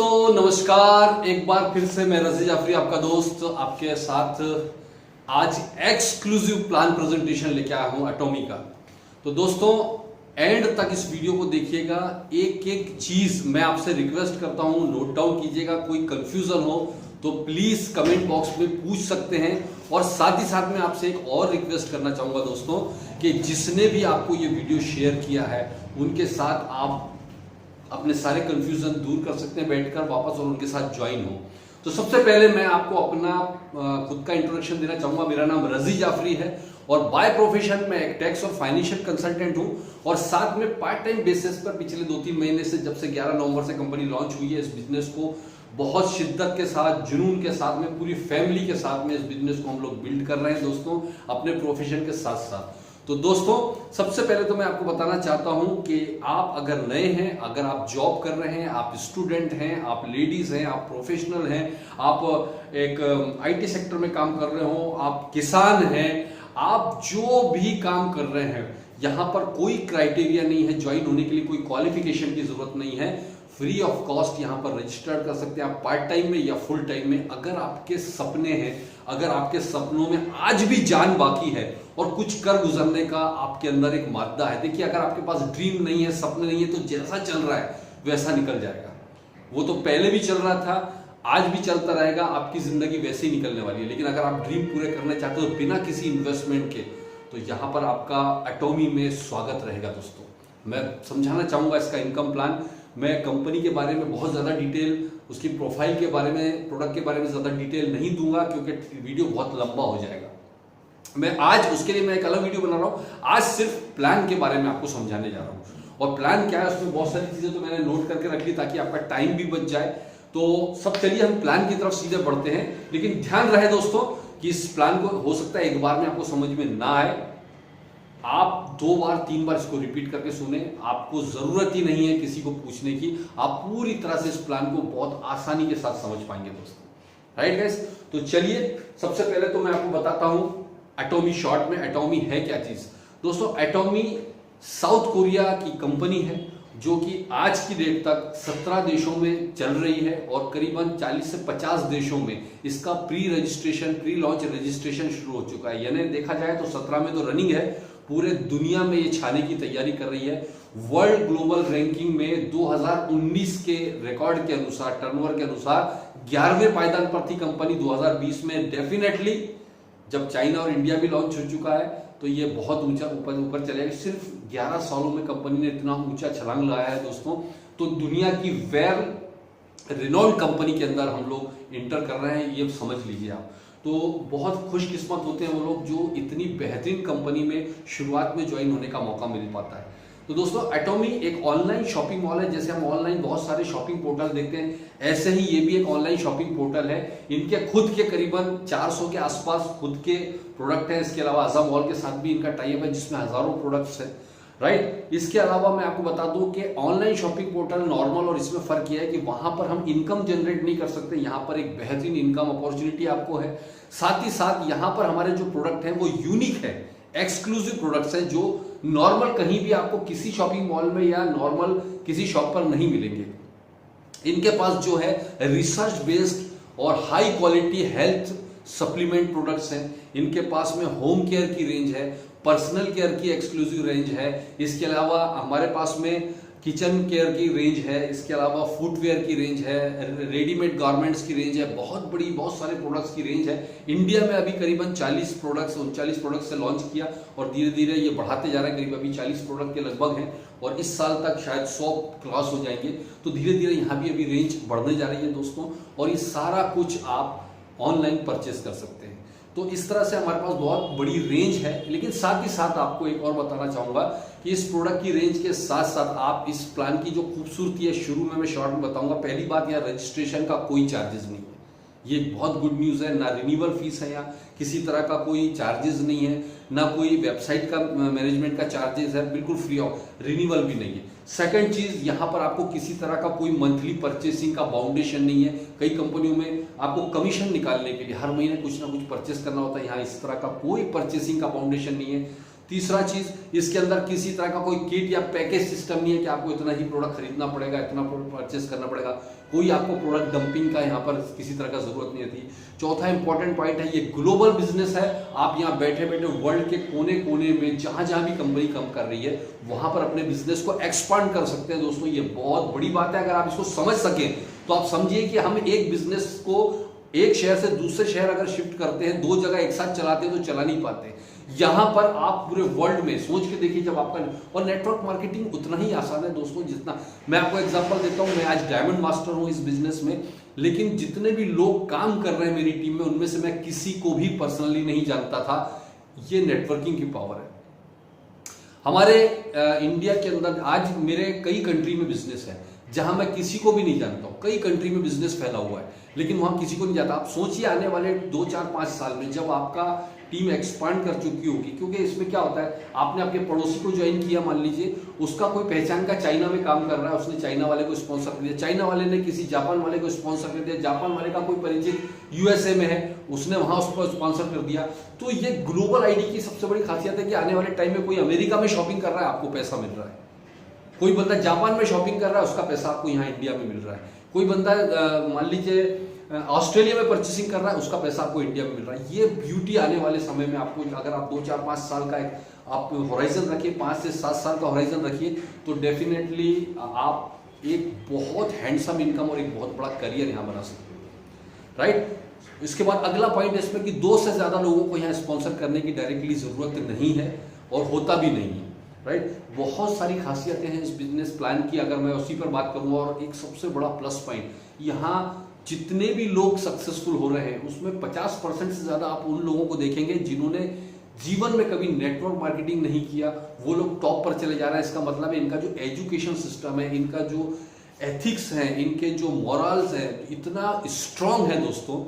दोस्तों नमस्कार। एक बार फिर से मैं रजी जाफरी आपका दोस्त आपके साथ आज एक्सक्लूसिव प्लान प्रेजेंटेशन लेके आया हूं एटॉमी का। तो दोस्तों एंड तक इस वीडियो को देखिएगा, एक एक चीज मैं आपसे रिक्वेस्ट करता हूं, नोट डाउन कीजिएगा। कोई कंफ्यूजन हो तो प्लीज कमेंट बॉक्स में पूछ सकते हैं। और साथ ही साथ में आपसे एक और रिक्वेस्ट करना चाहूंगा दोस्तों कि जिसने भी आपको ये वीडियो शेयर किया है उनके साथ आप अपने सारे कंफ्यूजन दूर कर सकते हैं बैठकर वापस और उनके साथ ज्वाइन हो। तो सबसे पहले मैं आपको अपना खुद का इंट्रोडक्शन देना चाहूंगा। मेरा नाम रजी जाफरी है और बाय प्रोफेशन मैं एक टैक्स और फाइनेंशियल कंसल्टेंट हूं और साथ में पार्ट टाइम बेसिस पर पिछले 2-3 महीने से, जब से 11 नवंबर से कंपनी लॉन्च हुई है, इस बिजनेस को बहुत शिद्दत के साथ, जुनून के साथ में, पूरी फैमिली के साथ में इस बिजनेस को हम लोग बिल्ड कर रहे हैं दोस्तों, अपने प्रोफेशन के साथ साथ। तो दोस्तों सबसे पहले तो मैं आपको बताना चाहता हूं कि आप अगर नए हैं, अगर आप जॉब कर रहे हैं, आप स्टूडेंट हैं, आप लेडीज हैं, आप प्रोफेशनल हैं, आप एक आईटी सेक्टर में काम कर रहे हो, आप किसान हैं, आप जो भी काम कर रहे हैं, यहां पर कोई क्राइटेरिया नहीं है ज्वाइन होने के लिए, कोई क्वालिफिकेशन की जरूरत नहीं है। फ्री ऑफ कॉस्ट यहां पर रजिस्टर कर सकते हैं आप, पार्ट टाइम में या फुल टाइम में। अगर आपके सपने हैं, अगर आपके सपनों में आज भी जान बाकी है और कुछ कर गुजरने का आपके अंदर एक मादा है, देखिए अगर आपके पास ड्रीम नहीं है, सपने नहीं है, तो जैसा चल रहा है वैसा निकल जाएगा। वो तो पहले भी चल रहा था, आज भी चलता रहेगा, आपकी जिंदगी वैसे ही निकलने वाली है। लेकिन अगर आप ड्रीम पूरे करना चाहते हो बिना किसी इन्वेस्टमेंट के, तो यहां पर आपका एटॉमी में स्वागत रहेगा दोस्तों। मैं समझाना चाहूंगा इसका इनकम प्लान। मैं कंपनी के बारे में बहुत ज्यादा डिटेल, उसकी प्रोफाइल के बारे में, प्रोडक्ट के बारे में ज्यादा डिटेल नहीं दूंगा क्योंकि वीडियो बहुत लंबा हो जाएगा। मैं आज उसके लिए मैं एक अलग वीडियो बना रहा हूं। आज सिर्फ प्लान के बारे में आपको समझाने जा रहा हूं। और प्लान क्या है, उसमें बहुत सारी चीजें तो मैंने नोट करके रख ली ताकि आपका टाइम भी बच जाए। तो सब चलिए हम प्लान की तरफ सीधे बढ़ते हैं। लेकिन ध्यान रहे दोस्तों कि इस प्लान को हो सकता है एक बार में आपको समझ में ना आए, आप 2 बार 3 बार इसको रिपीट करके सुने। आपको जरूरत ही नहीं है किसी को पूछने की, आप पूरी तरह से इस प्लान को बहुत आसानी के साथ समझ पाएंगे दोस्तों। राइट गाइस, तो चलिए सबसे पहले तो मैं आपको बताता हूं एटॉमी। शॉर्ट में एटॉमी है क्या चीज दोस्तों? एटॉमी साउथ कोरिया की कंपनी है जो कि आज की डेट तक 17 देशों में चल रही है और करीबन 40 से 50 देशों में इसका pre registration, pre launch registration शुरू हो चुका है। यानी देखा जाए तो 17 में तो रनिंग है, पूरे दुनिया में ये छाने की तैयारी कर रही है। वर्ल्ड ग्लोबल रैंकिंग में 2019 के रिकॉर्ड के अनुसार, टर्नओवर के अनुसार 11वें पायदान पर थी कंपनी। 2020 में डेफिनेटली जब चाइना और इंडिया भी लॉन्च हो चुका है तो ये बहुत ऊंचा ऊपर चलेगा। सिर्फ 11 सालों में कंपनी ने इतना ऊंचा छलांग लगाया है दोस्तों। तो दुनिया की वेल रिनोन्ड कंपनी के अंदर हम लोग इंटर कर रहे हैं, ये समझ लीजिए आप। तो बहुत खुशकिस्मत होते हैं वो लोग जो इतनी बेहतरीन कंपनी में शुरुआत में ज्वाइन होने का मौका मिल पाता है। तो दोस्तों एटॉमी एक ऑनलाइन शॉपिंग मॉल है। जैसे हम ऑनलाइन बहुत सारे शॉपिंग पोर्टल देखते हैं, ऐसे ही ये भी एक ऑनलाइन शॉपिंग पोर्टल है। इनके खुद के करीबन 400 के आसपास खुद के प्रोडक्ट हैं। इसके अलावा आजा मॉल के साथ भी इनका टाई अप है जिसमें हजारों प्रोडक्ट्स हैं। राइट, इसके अलावा मैं आपको बता दूं कि ऑनलाइन शॉपिंग पोर्टल नॉर्मल और इसमें फर्क यह है कि वहां पर हम इनकम जनरेट नहीं कर सकते, यहां पर एक बेहतरीन इनकम अपॉर्चुनिटी आपको है। साथ ही साथ यहां पर हमारे जो प्रोडक्ट हैं वो यूनिक है, एक्सक्लूसिव प्रोडक्ट्स हैं जो नॉर्मल कहीं भी आपको किसी शॉपिंग मॉल में या नॉर्मल किसी शॉप पर नहीं मिलेंगे। इनके पास जो है रिसर्च बेस्ड और high quality health supplement products हैं। इनके पास में होम केयर की रेंज है, पर्सनल केयर की एक्सक्लूसिव रेंज है। इसके अलावा हमारे पास में किचन केयर की रेंज है। इसके अलावा फुटवेयर की रेंज है, रेडीमेड गारमेंट्स की रेंज है, बहुत बड़ी, बहुत सारे प्रोडक्ट्स की रेंज है। इंडिया में अभी करीबन 40 प्रोडक्ट्स, 39 प्रोडक्ट्स से लॉन्च किया और धीरे धीरे ये बढ़ाते जा रहे हैं। करीब अभी 40 प्रोडक्ट के लगभग हैं और इस साल तक शायद 100 क्रॉस हो जाएंगे। तो धीरे धीरे यहाँ भी अभी रेंज बढ़ने जा रही है दोस्तों। और ये सारा कुछ आप ऑनलाइन परचेस कर सकते हैं। तो इस तरह से हमारे पास बहुत बड़ी रेंज है। लेकिन साथ ही साथ आपको एक और बताना चाहूंगा कि इस प्रोडक्ट की रेंज के साथ साथ आप इस प्लान की जो खूबसूरती है, शुरू में मैं शॉर्ट में बताऊंगा। पहली बात, यहाँ रजिस्ट्रेशन का कोई चार्जेस नहीं है, ये बहुत गुड न्यूज है। ना रिन्यूअल फीस है, यहाँ किसी तरह का कोई चार्जेस नहीं है, ना कोई वेबसाइट का मैनेजमेंट का चार्जेस है, बिल्कुल फ्री ऑफ, रिन्यूअल भी नहीं है। सेकंड चीज, यहां पर आपको किसी तरह का कोई मंथली परचेसिंग का बाउंडेशन नहीं है। कई कंपनियों में आपको कमीशन निकालने के लिए हर महीने कुछ ना कुछ परचेस करना होता है, यहाँ इस तरह का कोई परचेसिंग का बाउंडेशन नहीं है। तीसरा चीज, इसके अंदर किसी तरह का कोई किट या पैकेज सिस्टम नहीं है कि आपको इतना ही प्रोडक्ट खरीदना पड़ेगा, इतना परचेस करना पड़ेगा, कोई आपको प्रोडक्ट डंपिंग का यहाँ पर किसी तरह का जरूरत नहीं होती। चौथा इंपॉर्टेंट पॉइंट है, ये ग्लोबल बिजनेस है। आप यहाँ बैठे बैठे वर्ल्ड के कोने कोने में जहां जहां भी कंपनी काम कर रही है वहां पर अपने बिजनेस को एक्सपांड कर सकते हैं। दोस्तों ये बहुत बड़ी बात है, अगर आप इसको समझ सकें तो आप समझिए कि हम एक बिजनेस को एक शहर से दूसरे शहर अगर शिफ्ट करते हैं, दो जगह एक साथ चलाते हैं तो चला नहीं पाते। यहां पर आप पूरे वर्ल्ड में सोच के देखिए, जब आपका, और नेटवर्क मार्केटिंग उतना ही आसान है दोस्तों जितना, मैं आपको एग्जांपल देता हूं, मैं आज डायमंड मास्टर हूं इस बिजनेस में, लेकिन जितने भी लोग काम कर रहे हैं मेरी टीम में उनमें से मैं किसी को भी पर्सनली नहीं जानता था। ये नेटवर्किंग की पावर है। हमारे इंडिया के अंदर आज मेरे कई कंट्री में बिजनेस है जहां मैं किसी को भी नहीं जानता हूं। कई कंट्री में बिजनेस फैला हुआ है लेकिन वहां किसी को नहीं जाता। आप सोचिए आने वाले 2, 4, 5 साल में जब आपका टीम एक्सपांड कर चुकी होगी, क्योंकि इसमें क्या होता है, आपने अपने पड़ोसी को ज्वाइन किया, मान लीजिए उसका कोई पहचान का चाइना में काम कर रहा है, उसने चाइना वाले को स्पॉन्सर कर दिया, चाइना वाले ने किसी जापान वाले को स्पॉन्सर कर दिया, जापान वाले का कोई परिचित यूएसए में है, उसने वहां उसको स्पॉन्सर कर दिया। तो ये ग्लोबल आईडी की सबसे बड़ी खासियत है कि आने वाले टाइम में कोई अमेरिका में शॉपिंग कर रहा है, आपको पैसा मिल रहा है। कोई बंदा जापान में शॉपिंग कर रहा है, उसका पैसा आपको यहाँ इंडिया में मिल रहा है। कोई बंदा मान लीजिए ऑस्ट्रेलिया में परचेसिंग कर रहा है, उसका पैसा आपको इंडिया में मिल रहा है। ये ब्यूटी आने वाले समय में आपको, अगर आप 2, 4, 5 साल का आप होराइजन रखिए, 5 से 7 साल का होराइजन रखिए, तो डेफिनेटली आप एक बहुत हैंडसम इनकम और एक बहुत बड़ा करियर यहाँ बना सकते हो, राइट। इसके बाद अगला पॉइंट है इसमें कि 2 से ज्यादा लोगों को यहाँ स्पॉन्सर करने की डायरेक्टली जरूरत नहीं है और होता भी नहीं है, राइट। बहुत सारी खासियतें हैं इस बिजनेस प्लान की, अगर मैं उसी पर बात करूं। और एक सबसे बड़ा प्लस पॉइंट, यहाँ जितने भी लोग सक्सेसफुल हो रहे हैं उसमें 50% से ज्यादा आप उन लोगों को देखेंगे जिन्होंने जीवन में कभी नेटवर्क मार्केटिंग नहीं किया, वो लोग टॉप पर चले जा रहे हैं। इसका मतलब है इनका जो एजुकेशन सिस्टम है, इनका जो एथिक्स है, इनके जो मॉरल्स है, इतना स्ट्रांग है दोस्तों।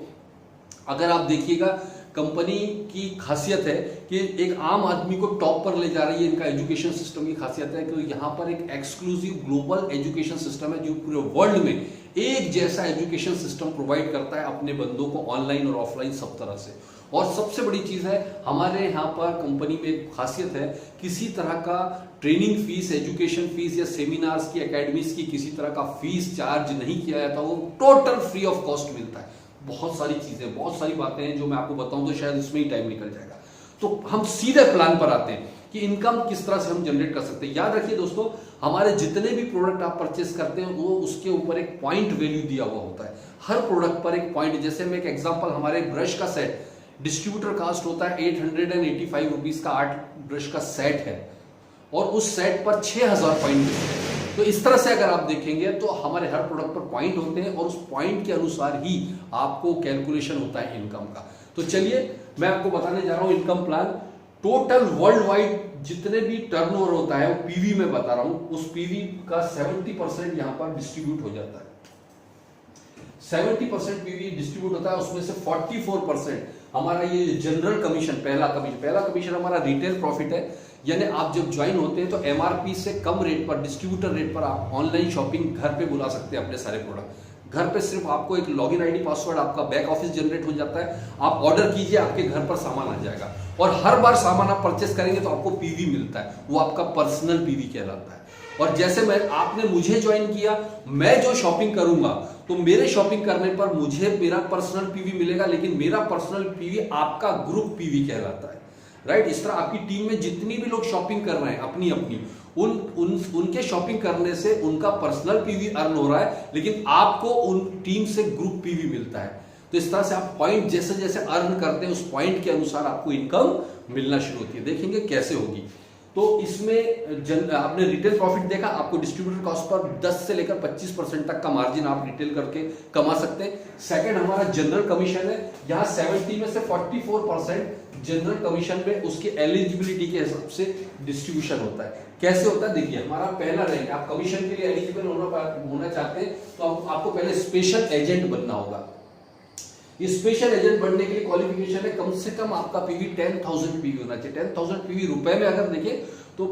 अगर आप देखिएगा, कंपनी की खासियत है कि एक आम आदमी को टॉप पर ले जा रही है। इनका एजुकेशन सिस्टम की खासियत है कि यहाँ पर एक एक्सक्लूसिव ग्लोबल एजुकेशन सिस्टम है जो पूरे वर्ल्ड में एक जैसा एजुकेशन सिस्टम प्रोवाइड करता है अपने बंदों को, ऑनलाइन और ऑफलाइन सब तरह से। और सबसे बड़ी चीज है, हमारे यहाँ पर कंपनी में एक खासियत है, किसी तरह का ट्रेनिंग फीस, एजुकेशन फीस या सेमिनार्स की, एकेडमीज की किसी तरह का फीस चार्ज नहीं किया जाता, वो टोटल फ्री ऑफ कॉस्ट मिलता है। बहुत सारी चीजें, बहुत सारी बातें हैं जो मैं आपको बताऊं तो शायद इसमें ही टाइम निकल जाएगा। तो हम सीधे प्लान पर आते हैं कि इनकम किस तरह से हम जनरेट कर सकते हैं। याद रखिए दोस्तों, हमारे जितने भी प्रोडक्ट आप परचेस करते हैं वो उसके ऊपर एक पॉइंट वैल्यू दिया हुआ होता है। हर प्रोडक्ट पर एक पॉइंट, जैसे मैं एक एग्जांपल, हमारे ब्रश का सेट डिस्ट्रीब्यूटर कास्ट होता है 885 रुपीज का 8 ब्रश का सेट है और उस सेट पर 6000 पॉइंट मिलते हैं। तो इस तरह से अगर आप देखेंगे तो हमारे हर प्रोडक्ट पर पॉइंट होते हैं और उस पॉइंट के अनुसार ही आपको कैलकुलेशन होता है इनकम का। तो चलिए मैं आपको बताने जा रहा हूं income plan. Total world wide जितने भी टर्नओवर होता है वो पीवी में बता रहा हूं, उस पीवी का 70% यहां पर डिस्ट्रीब्यूट हो जाता है। 70% पीवी डिस्ट्रीब्यूट होता है, उसमें से 44% हमारा ये जनरल कमीशन, पहला कमीशन हमारा रिटेल प्रॉफिट है। यानी आप जब ज्वाइन होते हैं तो एमआरपी से कम रेट पर, डिस्ट्रीब्यूटर रेट पर आप ऑनलाइन शॉपिंग घर पे बुला सकते हैं अपने सारे प्रोडक्ट। घर पे सिर्फ आपको एक लॉगिन आईडी, पासवर्ड, आपका बैक ऑफिस जनरेट हो जाता है, आप ऑर्डर कीजिए, आपके घर पर सामान आ जाएगा। और हर बार सामान आप परचेस करेंगे तो आपको पीवी मिलता है, वो आपका पर्सनल पीवी कहलाता है। और जैसे आपने मुझे ज्वाइन किया, मैं जो शॉपिंग करूंगा तो मेरे शॉपिंग करने पर मुझे मेरा पर्सनल पीवी मिलेगा, लेकिन मेरा पर्सनल पीवी आपका ग्रुप पीवी कहलाता है, राइट। इस तरह आपकी टीम में जितनी भी लोग शॉपिंग कर रहे हैं अपनी अपनी, उनके शॉपिंग करने से उनका पर्सनल पीवी अर्न हो रहा है, लेकिन आपको उन टीम से ग्रुप पीवी मिलता है। तो इस तरह से आप पॉइंट जैसे जैसे अर्न करते हैं उस पॉइंट के अनुसार आपको इनकम मिलना शुरू होती है। देखेंगे कैसे होगी। तो इसमें आपने रिटेल प्रॉफिट देखा, आपको डिस्ट्रीब्यूटर कॉस्ट पर 10 से लेकर 25% तक का मार्जिन आप रिटेल करके कमा सकते हैं। सेकंड हमारा जनरल कमीशन है, यहाँ 70 में से 44% जनरल कमीशन में उसकी एलिजिबिलिटी के हिसाब से डिस्ट्रीब्यूशन होता है। कैसे होता है देखिए, हमारा पहला रैंक, आप कमीशन के लिए एलिजिबल होना चाहते हैं तो आपको पहले स्पेशल एजेंट बनना होगा। स्पेशल एजेंट बनने के लिए क्वालिफिकेशन है कम से कम आपका पीवी 10,000 पीवी होना चाहिए। 10,000 पीवी रुपए में अगर देखें तो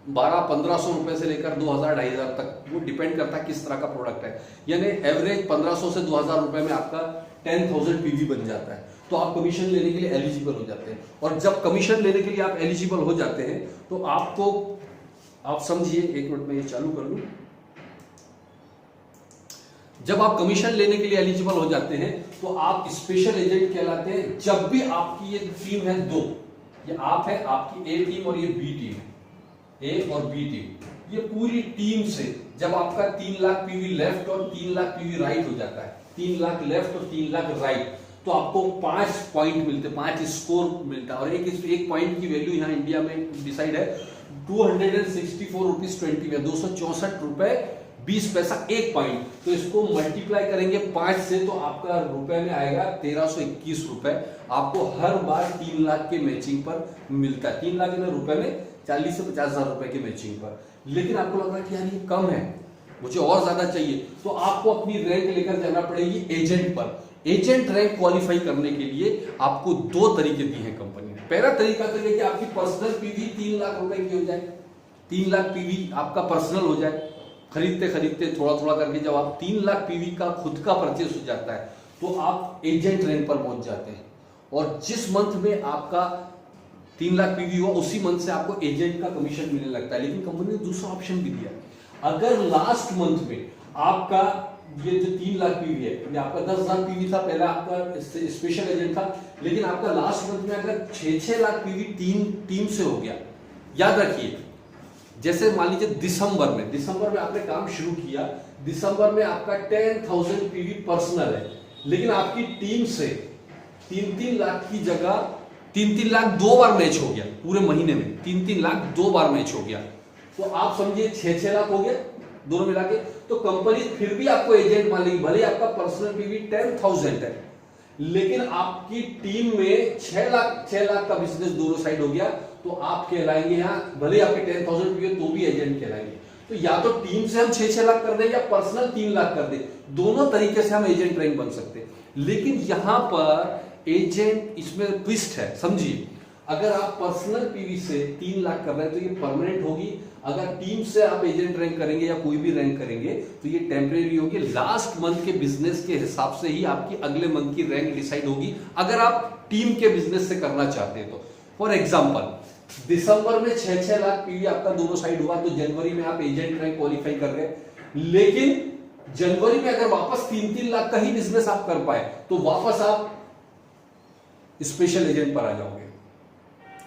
1200-1500 रुपए से लेकर 2000-2500 तक, वो डिपेंड करता है किस तरह का प्रोडक्ट है। यानी एवरेज 1500 से 2000 रुपए में आपका 10,000 पीवी बन जाता है। तो आप कमीशन लेने के लिए एलिजिबल हो जाते हैं। और जब कमीशन लेने के लिए आप एलिजिबल हो जाते हैं तो आपको, आप समझिए, एक मिनट में ये चालू कर लूं। जब आप कमीशन लेने के लिए एलिजिबल हो जाते हैं तो आप स्पेशल एजेंट कहलाते हैं। जब भी आपकी ये टीम है दो, ये आप है, आपकी ए टीम और ये बी टीम है, ए और बी टीम, ये पूरी टीम से जब आपका 3 लाख पीवी लेफ्ट और 3 लाख पीवी राइट हो जाता है, 3 लाख लेफ्ट और 3 लाख राइट, तो आपको 5 पॉइंट मिलते, 5 स्कोर मिलता है। और एक पॉइंट की वैल्यू यहाँ इंडिया में डिसाइड है 264 रुपीज 20 में, 264 रुपए 20 पैसा एक पॉइंट। तो इसको मल्टीप्लाई करेंगे 5 से तो आपका रुपए में आएगा 1321 रुपए। आपको हर बार 3 लाख के मैचिंग पर मिलता है। 3 लाख रुपए में 40 से 50 हजार रुपए की मैचिंग पर। लेकिन आपको लग रहा है कि यार ये कम है, मुझे और ज्यादा चाहिए, तो आपको अपनी रैंक लेकर जाना पड़ेगी एजेंट पर। एजेंट रैंक क्वालिफाई करने के लिए आपको 2 तरीके दिए हैं कंपनी ने। पहला तरीका तो ये कि आपकी पर्सनल पीवी 3 लाख रुपए की हो जाए, 3 लाख पीवी आपका पर्सनल हो जाए। खरीदते खरीदते थोड़ा थोड़ा करके जब आप 3 लाख पीवी का खुद का परचेस हो जाता है तो आप एजेंट रैंक पर पहुंच जाते हैं। और जिस मंथ में आपका 3 लाख पीवी हुआ उसी मंथ से आपको एजेंट का कमीशन मिलने लगता है। लेकिन कंपनी ने दूसरा ऑप्शन भी दिया, अगर लास्ट मंथ में आपका ये जो 3 लाख पीवी है, आपका 10,000 पीवी था, पहला आपका स्पेशल एजेंट था, लेकिन आपका लास्ट मंथ में अगर 6 लाख पीवी टीम से हो गया, याद रखिए, जैसे मान लीजिए दिसंबर में आपने काम शुरू किया, दिसंबर में आपका 10,000 पीवी पर्सनल है, लेकिन आपकी टीम से 3-3 लाख की जगह 3-3 लाख 2 बार मैच हो गया, पूरे महीने में 3-3 लाख 2 बार मैच हो गया, तो आप समझिए 6-6 लाख हो गया दोनों मिला के। तो कंपनी फिर भी आपको एजेंट मान लेगी, भले आपका पर्सनल पीवी 10,000 है, लेकिन आपकी टीम में 6 लाख का बिजनेस दोनों साइड हो गया, तो आप कहलाएंगे यहाँ, भले आपके 10,000 पीवी तो भी एजेंट कहलाएंगे। तो या तो टीम से हम 6-6 लाख कर दें या पर्सनल 3 लाख कर दें, दोनों तरीके से हम एजेंट रैंक बन सकते हैं। लेकिन यहां पर एजेंट, इसमें ट्विस्ट है, समझिए। अगर आप पर्सनल पीवी से 3 लाख कर रहे हैं तो ये परमानेंट होगी, अगर टीम से आप एजेंट रैंक करेंगे या कोई भी रैंक करेंगे तो ये टेम्परेरी होगी। लास्ट मंथ के बिजनेस के हिसाब से ही आपकी अगले मंथ की रैंक डिसाइड होगी, अगर आप टीम के बिजनेस से करना चाहते हैं तो। फॉर एग्जाम्पल, दिसंबर में 6-6 लाख पीवी आपका दोनों साइड हुआ, तो जनवरी में आप एजेंट रैंक क्वालिफाई कर रहे हैं। लेकिन जनवरी में अगर वापस 3-3 लाख का ही बिजनेस आप कर पाए तो वापस आप स्पेशल एजेंट पर आ जाओगे,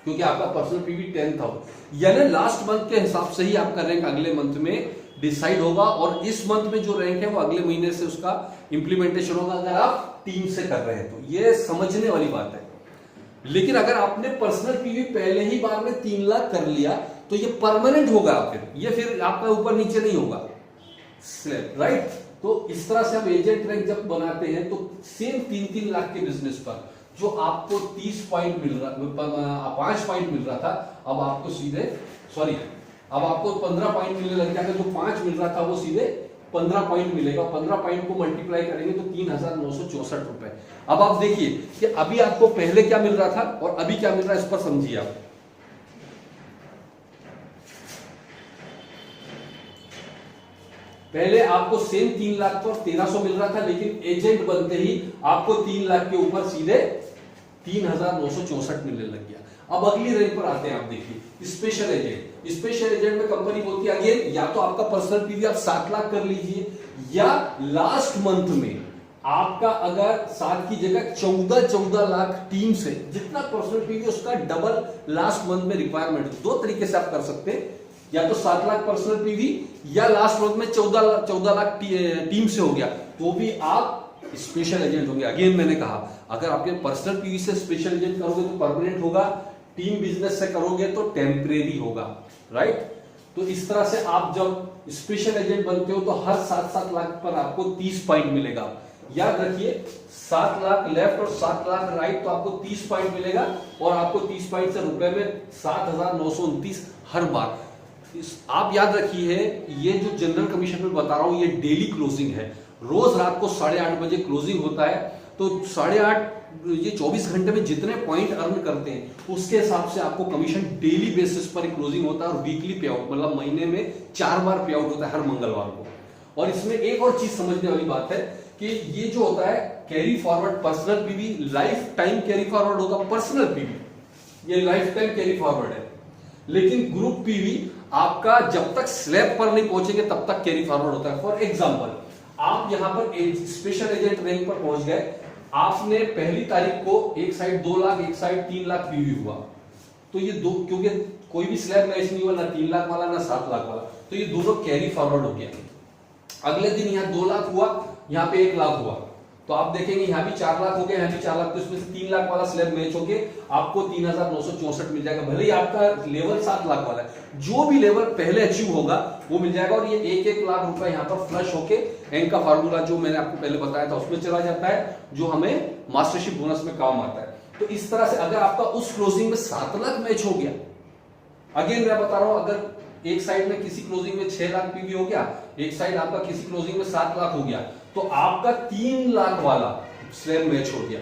क्योंकि आपका पर्सनल पीवी 10,000। यानी लास्ट मंथ के हिसाब से ही आपका रैंक अगले मंथ में डिसाइड होगा, और इस मंथ में जो रैंक है वो अगले महीने से उसका इंप्लीमेंटेशन होगा, अगर आप टीम से कर रहे हैं तो। ये समझने वाली बात है। लेकिन अगर आपने पर्सनल पीवी पहले ही बार में 3 लाख कर लिया तो ये परमानेंट होगा, फिर आपका ऊपर नीचे नहीं होगा, राइट। तो इस तरह से हम एजेंट रैंक जब बनाते हैं तो सेम 3-3 लाख के बिजनेस पर जो आपको 30 पॉइंट मिल रहा, 5 पॉइंट मिल रहा था, अब आपको अब आपको 15 पॉइंट मिलने लग जाएगा। जो 5 मिल रहा था वो सीधे 15 पॉइंट मिलेगा। 15 पॉइंट को मल्टीप्लाई करेंगे तो 3,964 रुपए। अब आप देखिए कि अभी आपको पहले क्या मिल रहा था और अभी क्या मिल रहा है, इस पर समझिए आप। पहले आपको सेम 3 लाख पर 1300 मिल रहा था, लेकिन एजेंट बनते ही आपको 3 लाख के ऊपर सीधे 3,964 मिलने लग गया। अब अगली रैंक पर आते हैं, आप देखिए स्पेशल एजेंट। स्पेशल एजेंट में कंपनी बोलती है अगेन, या तो आपका पर्सनल पीवी आप 7 लाख कर लीजिए, या लास्ट मंथ में आपका अगर 7 की जगह 14 लाख टीम से जितना पर्सनल पीवी उसका डबल लास्ट मंथ में रिक्वायरमेंट। 2 तरीके से आप कर सकते हैं, या तो 7 लाख पर्सनल पीवी, या लास्ट मंथ में 14 लाख टीम से हो गया तो भी आप स्पेशल एजेंट होंगे। अगेन मैंने कहा, अगर आपके पर्सनल पीवी से स्पेशल एजेंट करोगे तो परमानेंट होगा, टीम बिजनेस से करोगे तो टेम्परेरी होगा, राइट। तो इस तरह से आप जब स्पेशल एजेंट बनते हो तो हर 7-7 लाख पर आपको 30 पॉइंट मिलेगा। याद रखिए, 7 लाख लेफ्ट और 7 लाख राइट, तो आपको 30 पॉइंट मिलेगा, और आपको 30 पॉइंट से रुपए में 7,929 हर बार। आप याद रखिए, ये जो जनरल कमीशन में बता रहा हूं ये डेली क्लोजिंग है। रोज रात को 8:30 बजे क्लोजिंग होता है, तो 8:30 ये 24 घंटे में जितने पॉइंट अर्न करते हैं उसके हिसाब से आपको कमीशन डेली बेसिस पर क्लोजिंग होता है, और वीकली पे आउट, मतलब महीने में 4 बार पे आउट होता है हर मंगलवार को। और इसमें एक और चीज समझने वाली बात है कि ये जो होता है carry forward personal PV, life time carry forward होगा पर्सनल पीवी, ये लाइफ टाइम कैरी फॉरवर्ड है। लेकिन ग्रुप पीवी आपका जब तक स्लैब पर नहीं पहुंचेंगे तब तक कैरी फॉरवर्ड होता है। फॉर एग्जांपल, आप यहां पर स्पेशल एजेंट रैंक पर पहुंच गए, आपने पहली तारीख को एक साइड 2 लाख एक साइड 3 लाख पीवी हुआ, तो ये दो, क्योंकि कोई भी स्लैब मैच नहीं हुआ, ना 3 लाख वाला ना 7 लाख वाला, तो ये दोनों कैरी फॉरवर्ड हो गया। अगले दिन यहाँ 2 लाख हुआ, यहाँ पे 1 लाख हुआ, तो आप देखेंगे यहाँ भी 4 लाख हो गया, यहाँ भी 4 लाख, तो इसमें से 3 लाख वाला स्लैब मैच हो के आपको 3964 मिल जाएगा। भले ही आपका लेवल 7 लाख वाला है, जो भी लेवल पहले अचीव होगा वो मिल जाएगा। और ये 1-1 लाख रुपए यहाँ पर फ्लश होके एंड का फार्मूला जो मैंने आपको पहले बताया था उसमें चला जाता है, जो हमें मास्टरशिप बोनस में काम आता है। तो इस तरह से अगर आपका उस क्लोजिंग में 7 लाख मैच हो गया, अगेन मैं बता रहा हूं, अगर एक साइड में किसी क्लोजिंग में 6 लाख पीवी हो गया, एक साइड आपका किसी क्लोजिंग में 7 लाख हो गया, तो आपका 3 लाख वाला स्लैब मैच हो गया,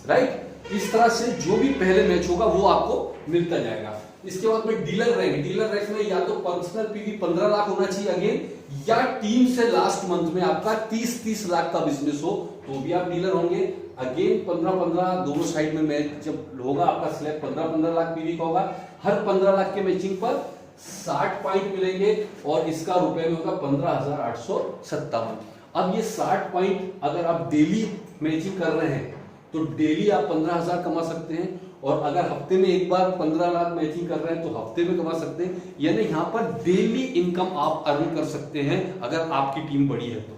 राइट। इस तरह से जो भी पहले मैच होगा वो आपको मिलता जाएगा। इसके बाद में डीलर रैंक में या तो पर्सनल पीवी 15 लाख होना चाहिए अगेन, या टीम से लास्ट मंथ में आपका 30-30 लाख का बिजनेस हो तो भी आप डीलर होंगे। अगेन 15-15 दोनों साइड में मैच जब होगा, आपका स्लैब 15-15 लाख पीवी का होगा, हर 15 लाख के मैचिंग पर 60 पॉइंट मिलेंगे और इसका रुपए में होगा 15,857। अब ये 60 पॉइंट अगर आप डेली मैचिंग कर रहे हैं तो डेली आप 15,000 कमा सकते हैं, और अगर हफ्ते में एक बार 15 लाख मैचिंग कर रहे हैं तो हफ्ते में कमा सकते हैं। यानी यहां पर डेली इनकम आप अर्न कर सकते हैं अगर आपकी टीम बड़ी है तो।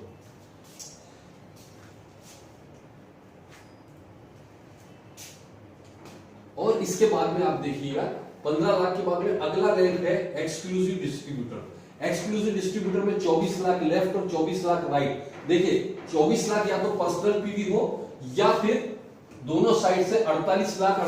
और इसके बाद में आप देखिएगा 15 लाख के बाद में अगला रैंक है एक्सक्लूसिव डिस्ट्रीब्यूटर। एक्सक्लूसिव डिस्ट्रीब्यूटर में 24 लाख लेफ्ट और 24 लाख राइट। देखिए 24 लाख या तो पर्सनल पीवी हो या फिर दोनों साइड से 48 लाख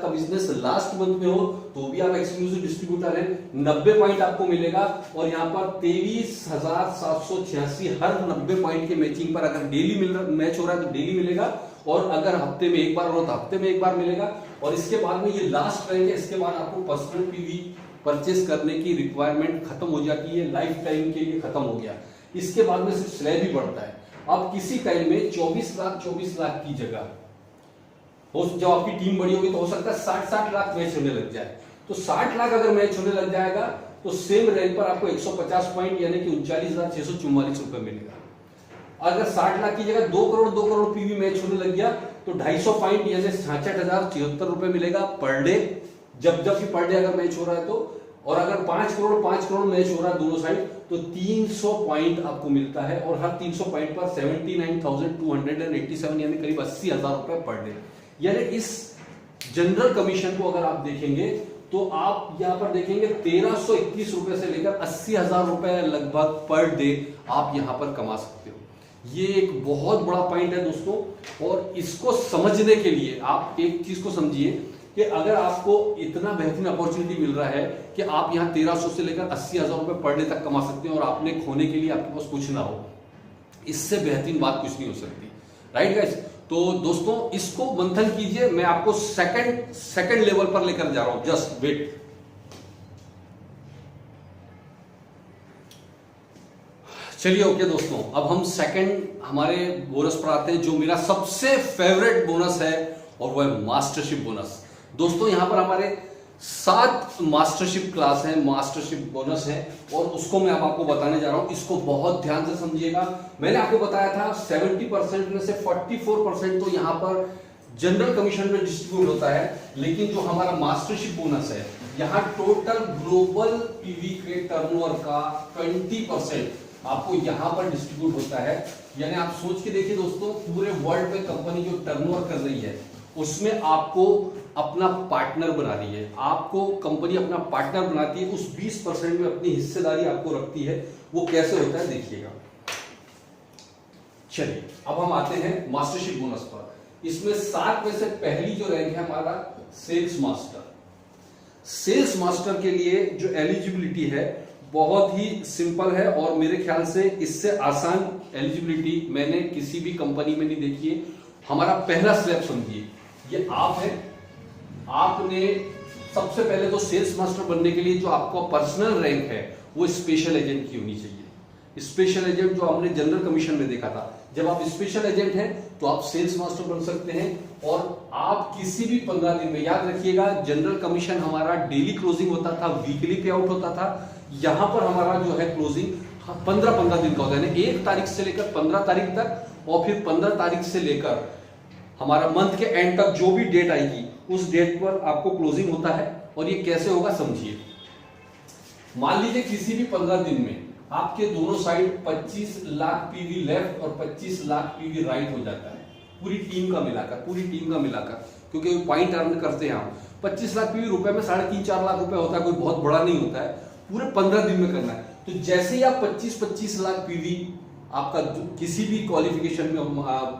का बिजनेस लास्ट मंथ में हो तो भी आप एक्सक्लूसिव डिस्ट्रीब्यूटर हैं। 90 पॉइंट आपको मिलेगा, और यहां पर 23,786 हर 90 पॉइंट के मैचिंग पर अगर डेली मैच हो रहा है तो डेली मिलेगा, और अगर हफ्ते में एक बार हो तो हफ्ते में एक बार मिलेगा। और इसके बाद में ये लास्ट रैंक है, इसके बाद आपको पर्सनल पीवी परचेस करने की रिक्वायरमेंट खत्म हो जाती है, लाइफ टाइम के लिए खत्म हो गया। इसके बाद में सिर्फ स्लैब ही बढ़ता है। अब किसी टाइम में 24 लाख की जगह जब आपकी टीम बड़ी होगी तो हो सकता है 60 लाख मैच होने लग जाए। तो 60 लाख अगर मैच होने लग जाएगा तो सेम रैंक पर आपको 150 पॉइंट यानी कि 39,644 रुपए मिलेगा। अगर 60 लाख की जगह 2 करोड़ पीवी मैच होने लग गया तो 250 पॉइंट यानी 66,076 रुपए मिलेगा पर डे, जब भी पर डे अगर मैच हो रहा है तो। और अगर 5 करोड़ मैच हो रहा है दोनों साइड तो 300 पॉइंट आपको मिलता है, और हर 300 पॉइंट पर 79,287 यानी करीब 80,000 रुपए पर डे। यानी इस जनरल कमीशन को अगर आप देखेंगे तो आप यहां पर देखेंगे 1321 रुपए से लेकर 80,000 रुपए लगभग पर डे आप यहां पर कमा सकते हो। ये एक बहुत बड़ा पॉइंट है दोस्तों, और इसको समझने के लिए आप एक चीज को समझिए कि अगर आपको इतना बेहतरीन अपॉर्चुनिटी मिल रहा है कि आप यहां 1300 से लेकर 80,000 रुपए पर डे तक कमा सकते हैं और आपने खोने के लिए आपके पास कुछ ना हो, इससे बेहतरीन बात कुछ नहीं हो सकती, राइट गाइस। तो दोस्तों इसको मंथन कीजिए, मैं आपको सेकंड लेवल पर लेकर जा रहा हूं, जस्ट वेट। चलिए ओके दोस्तों, अब हम सेकंड हमारे बोनस पर आते हैं, जो मेरा सबसे फेवरेट बोनस है और वो है मास्टरशिप बोनस। दोस्तों यहां पर हमारे 7 मास्टरशिप क्लास है, मास्टरशिप बोनस है, और उसको मैं अब आपको बताने जा रहा हूं। इसको बहुत ध्यान से समझिएगा। मैंने आपको बताया था 70% में से 44% तो यहां पर जनरल कमीशन में डिस्ट्रीब्यूट होता है, लेकिन जो हमारा मास्टरशिप बोनस है यहां टोटल ग्लोबल पीवी के टर्नओवर का 20% आपको यहां पर डिस्ट्रीब्यूट होता है। यानी आप सोच के देखिए दोस्तों, पूरे वर्ल्ड में कंपनी जो टर्नओवर कर रही है उसमें आपको अपना पार्टनर बना रही है, आपको कंपनी अपना पार्टनर बनाती है, उस 20% में अपनी हिस्सेदारी आपको रखती है। वो कैसे होता है देखिएगा। चलिए अब हम आते हैं मास्टरशिप बोनस पर। इसमें 7 में से पहली जो रैंक है हमारा सेल्स मास्टर। सेल्स मास्टर के लिए जो एलिजिबिलिटी है बहुत ही सिंपल है, और मेरे ख्याल से इससे आसान एलिजिबिलिटी मैंने किसी भी कंपनी में नहीं देखी है। हमारा पहला स्लैब समझिए, ये आप है। आपने सबसे पहले तो सेल्स मास्टर बनने के लिए जो आपका पर्सनल रैंक है वो स्पेशल एजेंट की होनी चाहिए। स्पेशल एजेंट जो हमने जनरल कमीशन में देखा था, जब आप स्पेशल एजेंट हैं तो आप सेल्स मास्टर बन सकते हैं और आप किसी भी 15 दिन में, याद रखिएगा जनरल कमीशन हमारा डेली क्लोजिंग होता था, वीकली पे आउट होता था। यहां पर हमारा जो है क्लोजिंग 15-15 दिन का होता है, 1 तारीख से लेकर 15 तारीख तक और फिर 15 तारीख से लेकर हमारा मंथ के एंड तक जो भी डेट आएगी उस डेट पर आपको क्लोजिंग होता है। और ये कैसे होगा समझिए। मान लीजिए किसी भी 15 दिन में आपके दोनों साइड 25 लाख पीवी लेफ्ट और 25 लाख पीवी राइट हो जाता है, पूरी टीम का मिलाकर, क्योंकि पॉइंट अर्न करते हैं हम। 25 लाख पीवी रुपए में 3.5-4 लाख रुपए होता है, कोई बहुत बड़ा नहीं होता है, पूरे 15 दिन में करना है। तो जैसे ही आप 25-25 लाख पीवी आपका किसी भी क्वालिफिकेशन में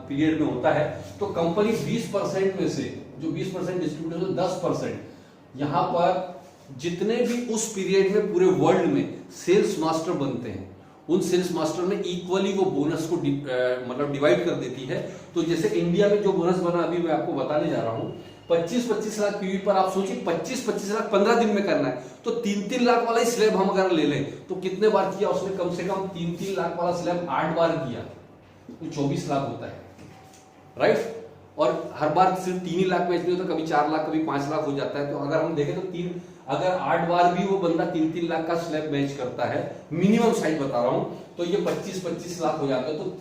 पीरियड में होता है, तो कंपनी 20% में से जो 20% डिस्ट्रीब्यूटर 10% यहां पर जितने भी उस पीरियड में पूरे वर्ल्ड में सेल्स मास्टर बनते हैं, उन सेल्स मास्टर में इक्वली वो बोनस को मतलब डिवाइड कर देती है। तो जैसे इंडिया में जो बोनस बना अभी मैं आपको बताने जा रहा हूं, 25-25 लाख पीवी पर आप सोचिए 25-25 लाख 15 दिन में करना है, तो 3-3 लाख वाला ही स्लैब हम अगर ले लें तो कितने बार किया उसने, कम से कम 3-3 लाख वाला स्लैब 8 बार किया तो 24 लाख होता है, राइट। और हर बार सिर्फ 3 ही लाख मैच नहीं होता, कभी 4 लाख कभी 5 लाख हो जाता है। तो अगर हम देखें तो अगर 8 बार भी वो बंदा 3-3 लाख का स्लैब मैच करता है, मिनिमम साइज बता रहा हूं, तो ये 25-25 लाख हो जाता है। तो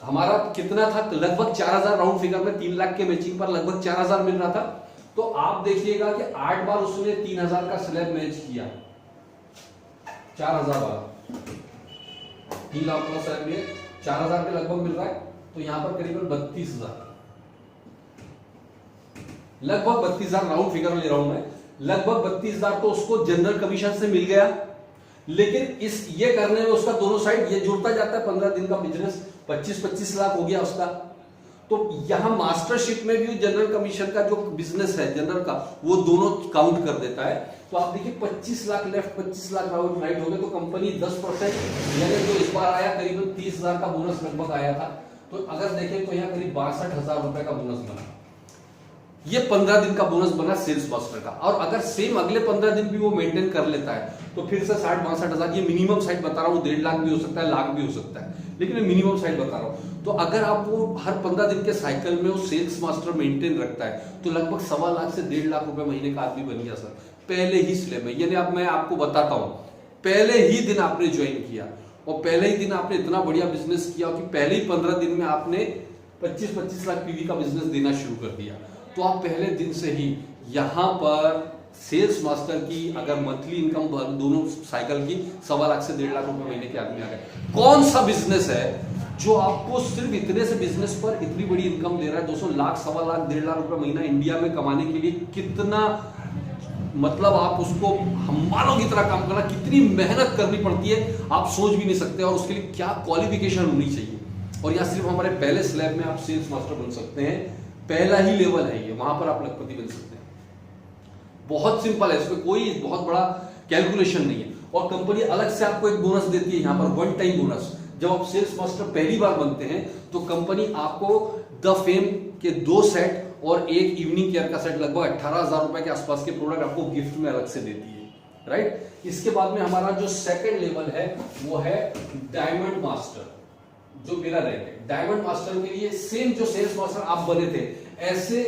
हमारा कितना था, लगभग 4000 राउंड फिगर में 3 लाख के मैचिंग पर लगभग 4000 मिल रहा था। तो आप देखिएगा कि 8 बार उसने 3000 का स्लैब मैच किया, 4000 वाला 3 लाख वाला स्लैब में 4000 के लगभग मिल रहा है, तो यहां पर करीबन 32000, लगभग 32000 राउंड फिगर ले रहा हूं मैं, लगभग 32000 तो उसको जनरल कमीशन से मिल गया। लेकिन इस ये करने में उसका दोनों साइड ये जुड़ता जाता है, 15 दिन का बिजनेस 25-25 लाख हो गया उसका। तो यहां मास्टरशिप में भी जनरल कमीशन का जो बिजनेस है जनरल का, वो दोनों काउंट कर देता है। तो आप देखिए 25 लाख लेफ्ट 25 लाख राइट हो गए, तो कंपनी 10% यानी जो इस बार आया करीबन 30,000 का बोनस लगभग आया था। तो अगर देखें तो यहाँ करीब 62,000 रुपए का बोनस बना, ये 15 दिन का बोनस बना सेल्स मास्टर का। और अगर सेम अगले 15 दिन भी वो मेंटेन कर लेता है तो फिर से 60-62,000, ये मिनिमम साइड बता रहा हूँ, 1.5 लाख भी हो सकता है, लाख भी हो सकता है, लेकिन मैं मिनिमम साइड बता रहा हूँ। तो अगर आप वो हर 15 दिन के साइकिल में वो सेल्स मास्टर मेंटेन रखता है तो लगभग 1.25 लाख से 1.5 लाख रुपए महीने का आदमी बन गया सर, पहले ही स्लैब में। यानी अब मैं आपको बताता हूँ, पहले ही दिन आपने ज्वाइन किया और पहले ही दिन आपने इतना बढ़िया बिजनेस किया कि पहले ही 15 दिन में आपने 25-25 लाख पीवी का बिजनेस देना शुरू कर दिया। तो आप पहले दिन से ही यहां पर सेल्स मास्टर की अगर मंथली इनकम दोनों साइकिल की 1.25 लाख से 1.5 लाख रुपए महीने के आदमी आ गए। कौन सा बिजनेस है जो आपको सिर्फ इतने से बिजनेस पर इतनी बड़ी इनकम दे रहा है? 200 लाख 1.25 लाख 1.5 लाख रुपए महीना इंडिया में कमाने के लिए कितना, मतलब आप उसको हमारों की तरह काम करना, कितनी मेहनत करनी पड़ती है आप सोच भी नहीं सकते, और उसके लिए क्या क्वालिफिकेशन होनी चाहिए। और या सिर्फ हमारे पहले स्लैब में आप सेल्स मास्टर बन सकते हैं, पहला ही लेवल है ये, वहां पर आप लखपति बन सकते हैं। बहुत सिंपल है, इसमें कोई बहुत बड़ा कैलकुलेशन नहीं है। और कंपनी अलग से आपको एक बोनस देती है, यहां पर 1 टाइम बोनस। जब आप सेल्स मास्टर पहली बार बनते हैं तो कंपनी आपको द फेम के 2 सेट और एक इवनिंग केयर का सेट, लगभग 18,000 रुपए के आसपास के प्रोडक्ट आपको गिफ्ट में अलग से देती है, राइट। इसके बाद में हमारा जो सेकंड लेवल है वो है डायमंड मास्टर, जो मेरा रैंक है। डायमंड मास्टर के लिए सेम जो सेल्स मास्टर आप बने थे, ऐसे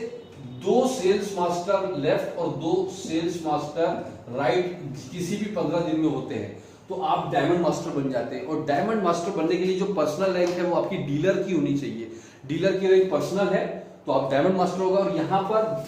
2 सेल्स मास्टर लेफ्ट और 2 सेल्स मास्टर राइट किसी भी 15 दिन में होते हैं तो आप डायमंड मास्टर बन जाते हैं। और डायमंड मास्टर बनने के लिए जो पर्सनल रैंक है वो आपकी डीलर की होनी चाहिए। डीलर की रैंक पर्सनल है तो आप डायमंड मास्टर होगा। और यहां पर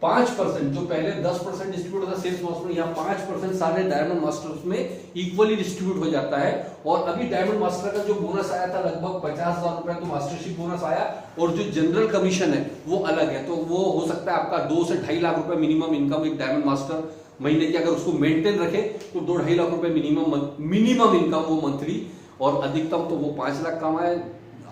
5%, जो पहले 10% डिस्ट्रीब्यूट होता सेल्स मास्टर, यहाँ 5% सारे डायमंड मास्टर्स में इक्वली डिस्ट्रीब्यूट हो जाता है। और अभी डायमंड मास्टर का जो बोनस आया था लगभग 50,000 रुपए, तो मास्टरशिप बोनस आया। और जो जनरल कमीशन है वो अलग है, तो वो हो सकता है आपका 2 से 2.5 लाख रुपए मिनिमम इनकम एक डायमंड मास्टर महीने की अगर उसको मेंटेन रखे तो 2-2.5 लाख रुपए मिनिमम इनकम वो मंथली। और अधिकतम तो वो 5 लाख कमाए,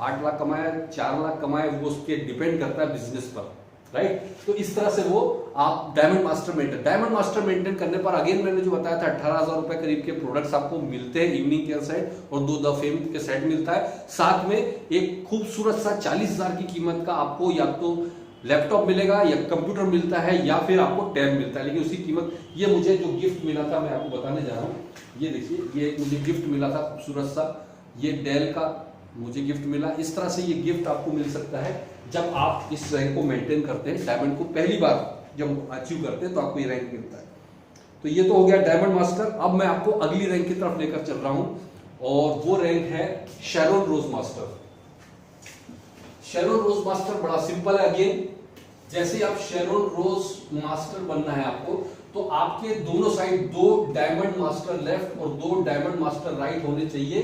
8 लाख कमाए, 4 लाख कमाए, वो उसके डिपेंड करता है बिजनेस पर, राइट। तो इस तरह से वो आप डायमंड मास्टर मेंटेन करने पर अगेन मैंने जो बताया था 18,000 रुपए करीब के प्रोडक्ट्स आपको मिलते हैं, इवनिंग केयर सेट और 2 द फेम के सेट मिलता है। साथ में एक खूबसूरत सा 40,000 की कीमत का आपको या तो लैपटॉप मिलेगा या कंप्यूटर मिलता है या फिर आपको टैब मिलता है, लेकिन उसकी कीमत, ये मुझे जो गिफ्ट मिला था मैं आपको बताने जा रहा हूँ। ये देखिए, ये एक मुझे गिफ्ट मिला था खूबसूरत सा, ये डेल का मुझे गिफ्ट मिला। इस तरह से ये गिफ्ट आपको मिल सकता है जब आप इस रैंक को मेंटेन करते हैं, डायमंड को पहली बार जब अचीव करते हैं तो आपको ये रैंक मिलता है। तो ये तो हो गया डायमंड मास्टर। अब मैं आपको अगली रैंक की तरफ लेकर चल रहा हूं और वो रैंक है शैरोन रोज मास्टर। शैरोन रोज मास्टर बड़ा सिंपल है। अगेन जैसे ही आप शैरोन रोज मास्टर बनना है आपको, तो आपके दोनों साइड 2 डायमंड मास्टर लेफ्ट और 2 डायमंड मास्टर राइट होने चाहिए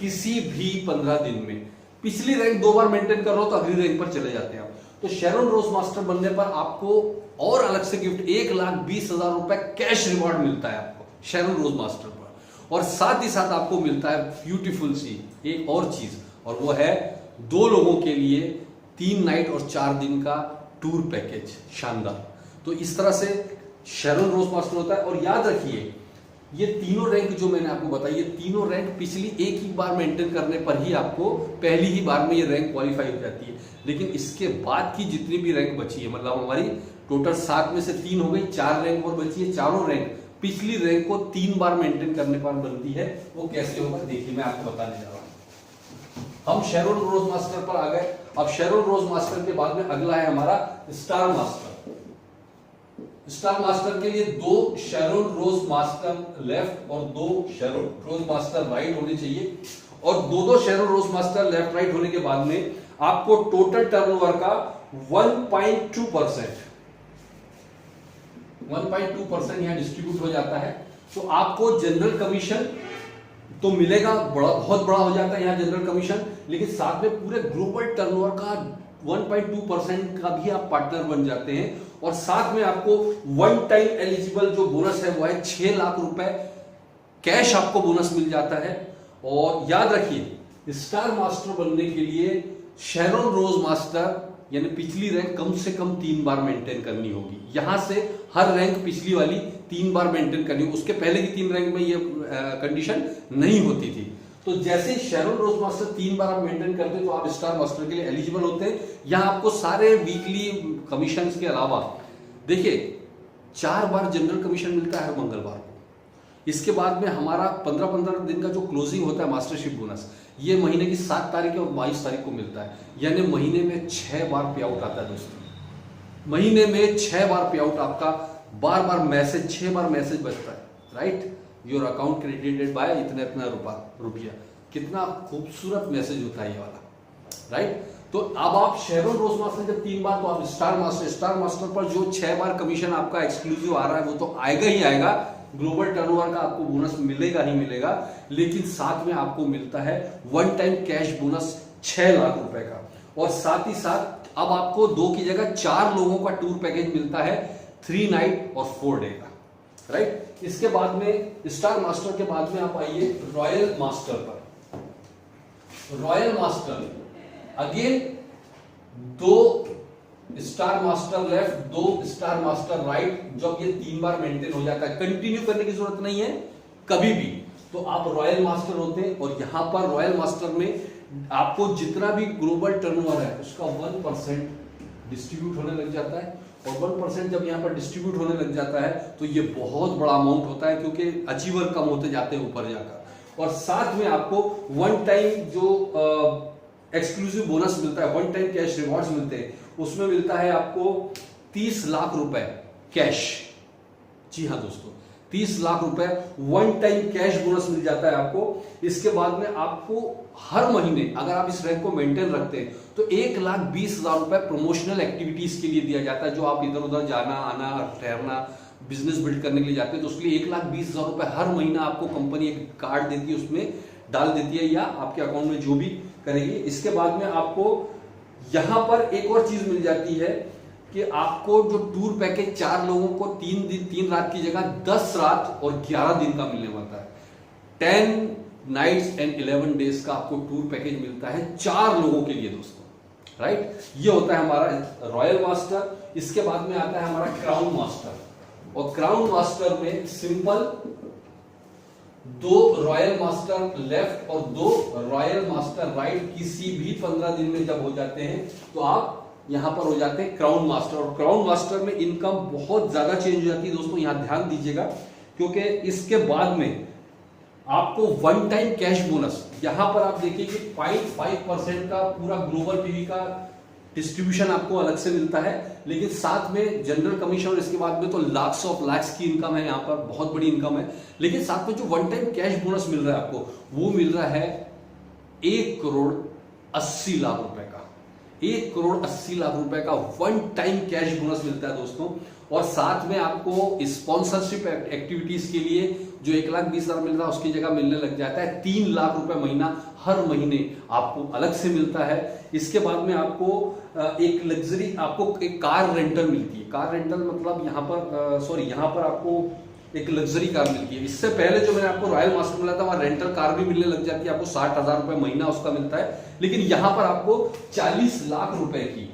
किसी भी 15 दिन में। पिछली रैंक 2 बार मेंटेन कर रहे हो तो अगली रैंक पर चले जाते हैं आप। तो शैरोन रोज मास्टर बनने पर आपको और अलग से गिफ्ट 1,20,000 रुपए कैश रिवॉर्ड मिलता है आपको शैरोन रोज मास्टर पर। और साथ ही साथ आपको मिलता है ब्यूटीफुल सी एक और चीज, और वो है 2 लोगों के लिए 3 नाइट और 4 दिन का टूर पैकेज। शानदार। तो इस तरह से शैरोन रोज मास्टर होता है। और याद रखिए, ये तीनों रैंक जो मैंने आपको बताई, ये तीनों रैंक पिछली एक ही बार मेंटेन करने पर ही आपको पहली ही बार में ये रैंक क्वालिफाई हो जाती है। लेकिन इसके बाद की जितनी भी रैंक बची है, मतलब हमारी टोटल 7 में से 3 हो गई, 4 रैंक और बची है। चारों रैंक पिछली रैंक को 3 बार मेंटेन करने पर बनती है। वो कैसे होगा देखिए, मैं आपको बताने जा रहा हूं। हम शैरोन रोज मास्टर पर आ गए। अब शैरोन रोज मास्टर के बाद में अगला है हमारा स्टार मास्टर। स्टार मास्टर के लिए 2 शैरोन रोज मास्टर लेफ्ट और 2 शैरोन रोज मास्टर राइट होने चाहिए। और 2 शैरोन रोज मास्टर लेफ्ट राइट होने के बाद में आपको टोटल टर्नओवर का 1.2% यहां डिस्ट्रीब्यूट हो जाता है। तो आपको जनरल कमीशन तो मिलेगा, बहुत बड़ा हो जाता है यहां जनरल कमीशन, लेकिन साथ में पूरे ग्लोबल टर्नओवर का 1.2% का भी आप पार्टनर बन जाते हैं। और साथ में आपको वन टाइम एलिजिबल जो बोनस है वो है 6 लाख रुपए कैश आपको बोनस मिल जाता है। और याद रखिए, स्टार मास्टर बनने के लिए शैरोन रोज मास्टर यानी पिछली रैंक कम से कम 3 बार मेंटेन करनी होगी। यहां से हर रैंक पिछली वाली 3 बार मेंटेन करनी होगी। उसके पहले की 3 रैंक में ये कंडीशन नहीं होती थी। तो जैसे शैरोन रोज मास्टर 3 बार आप मेंटेन करते हैं तो आप स्टार मास्टर के लिए एलिजिबल होते हैं। यहां आपको सारे वीकली कमीशन के अलावा देखिए 4 बार जनरल कमीशन मिलता है मंगलवार को। इसके बाद में हमारा 15-15 दिन का जो क्लोजिंग होता है मास्टरशिप बोनस, ये महीने की 7 तारीख और 22 तारीख को मिलता है। यानी महीने में 6 बार पे आउट आता है दोस्तों। महीने में 6 बार पे आउट आपका, बार बार मैसेज, 6 बार मैसेज बजता है, right, your account credited bye इतना इतना रुपया। कितना खूबसूरत मैसेज होता है ये वाला, राइट। तो अब आप शैरोन रोज मास्टर जब 3 बार, तो आप स्टार मास्टर पर जो 6 बार कमीशन आपका एक्सक्लूसिव आ रहा है वो तो आएगा ही आएगा। ग्लोबल टर्नओवर का आपको बोनस मिलेगा ही मिलेगा, लेकिन साथ में आपको मिलता है one time cash bonus 6 lakh रुपए का। और साथ ही साथ अब आपको 2 की जगह 4 लोगों का टूर पैकेज मिलता है 3 नाइट और 4 डे का, राइट। इसके बाद में स्टार मास्टर के बाद में आप आइए रॉयल मास्टर पर। Royal master again 2 star master left, 2 star master right. जब ये 3 बार मेंटेन हो जाता है, कंटिन्यू करने की जरूरत नहीं है कभी भी, तो आप रॉयल मास्टर होते हैं। और यहां पर रॉयल मास्टर में आपको जितना भी ग्लोबल टर्नओवर है उसका 1% डिस्ट्रीब्यूट होने लग जाता है। और 1% जब यहां पर डिस्ट्रीब्यूट होने लग जाता है तो ये बहुत बड़ा अमाउंट होता है, क्योंकि अचीवर कम होते जाते हैं ऊपर जाकर। और साथ में आपको वन टाइम जो एक्सक्लूसिव बोनस मिलता है, वन टाइम कैश रिवॉर्ड्स मिलते हैं, उसमें मिलता है आपको 30 लाख रुपए कैश। जी हाँ दोस्तों, 30 लाख रुपए वन टाइम कैश बोनस मिल जाता है आपको। इसके बाद में आपको हर महीने अगर आप इस रैंक को मेंटेन रखते हैं तो 1,20,000 रुपए प्रमोशनल एक्टिविटीज के लिए दिया जाता है। जो आप इधर उधर जाना आना ठहरना बिजनेस बिल्ड करने के लिए जाते हैं, तो उसके लिए 1,20,000 रुपए हर महीना आपको कंपनी एक कार्ड देती है, उसमें डाल देती है या आपके अकाउंट में जो भी करेगी। इसके बाद में आपको यहां पर एक और चीज मिल जाती है कि आपको जो टूर पैकेज 4 लोगों को 3 दिन 3 रात की जगह 10 रात और 11 दिन का मिलने वाला है। 10 नाइट्स एंड 11 डेज का आपको टूर पैकेज मिलता है 4 लोगों के लिए दोस्तों, राइट। ये होता है हमारा रॉयल मास्टर। इसके बाद में आता है हमारा क्राउन मास्टर। और क्राउन मास्टर में सिंपल 2 रॉयल मास्टर लेफ्ट और 2 रॉयल मास्टर राइट किसी भी 15 दिन में जब हो जाते हैं तो आप यहां पर हो जाते हैं क्राउन मास्टर। और क्राउन मास्टर में इनकम बहुत ज्यादा चेंज हो जाती है दोस्तों, यहां ध्यान दीजिएगा, क्योंकि इसके बाद में आपको वन टाइम कैश बोनस, यहां पर आप देखिए कि 0.5% का पूरा ग्लोबल पीवी का डिस्ट्रीब्यूशन आपको अलग से मिलता है, लेकिन साथ में जनरल कमीशन और इसके बाद में तो लाख्स ऑफ लाख्स की इनकम है, यहां पर बहुत बड़ी इनकम है। लेकिन साथ में जो वन टाइम कैश बोनस मिल रहा है आपको, वो मिल रहा है 1,80,00,000 रुपए का। 1,80,00,000 रुपए का वन टाइम कैश बोनस मिलता है दोस्तों। और साथ में आपको स्पॉन्सरशिप एक्टिविटीज के लिए जो 1,20,000 मिल रहा है उसकी जगह मिलने लग जाता है 3 लाख रुपए महीना, हर महीने आपको अलग से मिलता है। इसके बाद में आपको एक लग्जरी, आपको एक कार रेंटल मिलती है। कार रेंटल मतलब यहाँ पर आपको एक लग्जरी कार मिलती है। इससे पहले जो मैंने आपको रॉयल मास्टर मिला था, वहां रेंटल कार भी मिलने लग जाती है, आपको 60,000 रुपए महीना उसका मिलता है। लेकिन यहां पर आपको 40 लाख रुपए की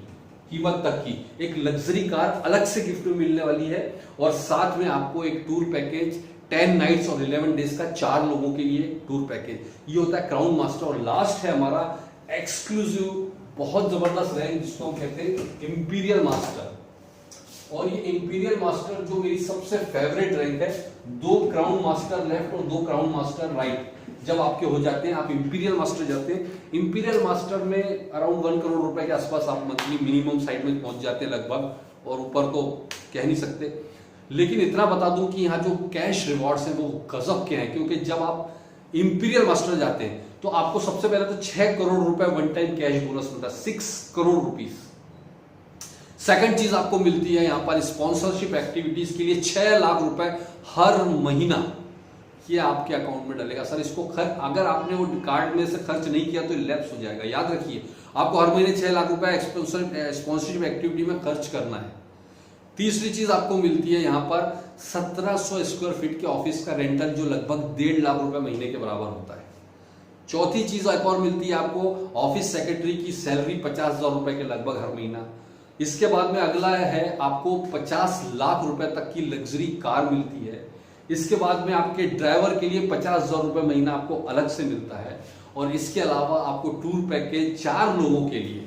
कीमत तक की एक लग्जरी कार अलग से गिफ्ट में मिलने वाली है। और साथ में आपको एक टूर पैकेज 10 नाइट्स और 11 डेज का 4 लोगों के लिए टूर पैकेज, ये होता है क्राउन मास्टर। और लास्ट है हमारा एक्सक्लूसिव बहुत जबरदस्त रैंक जिसको हम कहते हैं इंपीरियल मास्टर। और ये इंपीरियल मास्टर जो मेरी सबसे फेवरेट रैंक है, 2 क्राउन मास्टर लेफ्ट और 2 क्राउन मास्टर राइट जब आपके हो जाते हैं, आप इंपीरियल मास्टर जाते हैं। इंपीरियल मास्टर में अराउंड 1 करोड़ रुपए के आसपास आप मंथली मिनिमम साइड में पहुंच जाते हैं लगभग, और ऊपर तो कह नहीं सकते। लेकिन इतना बता दूं कि यहाँ जो कैश रिवॉर्ड्स हैं वो गजब के हैं, क्योंकि जब आप इंपीरियल मास्टर जाते हैं तो आपको सबसे पहले तो 6 करोड़ रुपए वन टाइम कैश बोनस मिलता है, 6 करोड़ रुपीस। सेकंड चीज आपको मिलती है यहाँ पर स्पॉन्सरशिप एक्टिविटीज के लिए 6 लाख रुपए हर महीना, ये आपके अकाउंट में डलेगा। सर इसको अगर आपने वो कार्ड में से खर्च नहीं किया तो लैप्स हो जाएगा, याद रखिए आपको हर महीने 6 लाख रुपए स्पॉन्सरशिप एक्टिविटी में खर्च करना है। तीसरी चीज आपको मिलती है यहाँ पर 1700 स्क्वायर फीट के ऑफिस का रेंटल, जो लगभग 1.5 लाख रुपए महीने के बराबर होता है। चौथी चीज एक और मिलती है आपको, ऑफिस सेक्रेटरी की सैलरी 50,000 रुपए के लगभग हर महीना। इसके बाद में अगला है आपको 50 लाख रुपए तक की लग्जरी कार मिलती है। इसके बाद में आपके ड्राइवर के लिए 50,000 रुपए महीना आपको अलग से मिलता है। और इसके अलावा आपको टूर पैकेज 4 लोगों के लिए